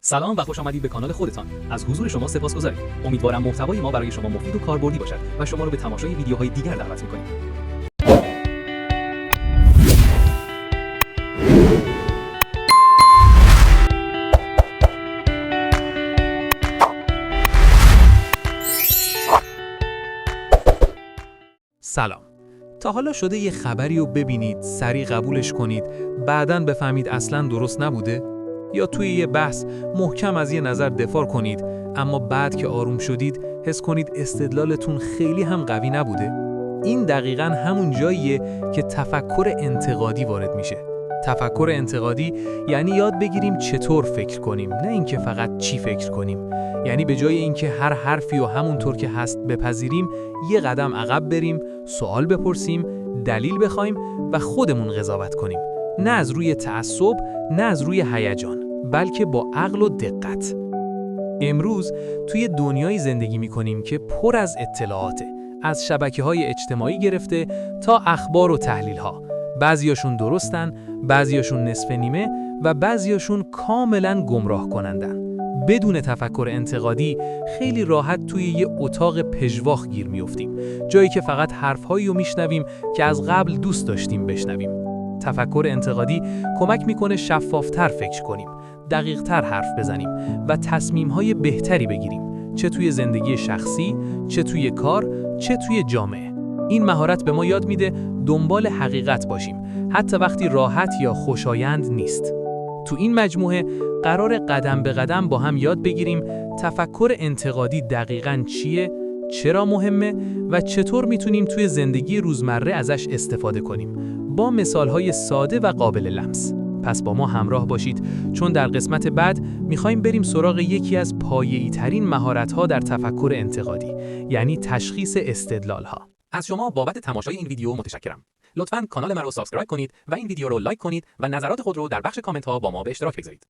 سلام و خوش آمدید به کانال خودتان. از حضور شما سپاسگزاریم. امیدوارم محتوای ما برای شما مفید و کاربردی باشد و شما رو به تماشای ویدیوهای دیگر دعوت می‌کنیم. سلام. تا حالا شده یه خبری رو ببینید، سریع قبولش کنید، بعداً بفهمید اصلاً درست نبوده؟ یا توی یه بحث محکم از یه نظر دفاع کنید، اما بعد که آروم شدید حس کنید استدلالتون خیلی هم قوی نبوده؟ این دقیقاً همون جاییه که تفکر انتقادی وارد میشه. تفکر انتقادی یعنی یاد بگیریم چطور فکر کنیم، نه اینکه فقط چی فکر کنیم. یعنی به جای اینکه هر حرفی و همونطور که هست بپذیریم، یه قدم عقب بریم، سوال بپرسیم، دلیل بخوایم و خودمون قضاوت کنیم. نه از روی تعصب، نه از روی هیجان، بلکه با عقل و دقت. امروز توی دنیایی زندگی می‌کنیم که پر از اطلاعاته، از شبکه‌های اجتماعی گرفته تا اخبار و تحلیل‌ها. بعضیاشون درستن، بعضیاشون نصف نیمه و بعضیاشون کاملاً گمراه کنندن. بدون تفکر انتقادی خیلی راحت توی یه اتاق پژواخ گیر میافتیم، جایی که فقط حرف‌هایی رو میشنویم که از قبل دوست داشتیم بشنویم. تفکر انتقادی کمک میکنه شفافتر فکر کنیم، دقیق‌تر حرف بزنیم و تصمیم‌های بهتری بگیریم، چه توی زندگی شخصی، چه توی کار، چه توی جامعه. این مهارت به ما یاد میده دنبال حقیقت باشیم، حتی وقتی راحت یا خوشایند نیست. تو این مجموعه قرار قدم به قدم با هم یاد بگیریم تفکر انتقادی دقیقاً چیه، چرا مهمه و چطور میتونیم توی زندگی روزمره ازش استفاده کنیم، با مثالهای ساده و قابل لمس. پس با ما همراه باشید، چون در قسمت بعد میخوایم بریم سراغ یکی از پایه‌ای ترین مهارت‌ها در تفکر انتقادی، یعنی تشخیص استدلال‌ها. از شما بابت تماشای این ویدیو متشکرم. لطفاً کانال ما رو سابسکرایب کنید و این ویدیو رو لایک کنید و نظرات خود رو در بخش کامنت‌ها با ما به اشتراک بگذارید.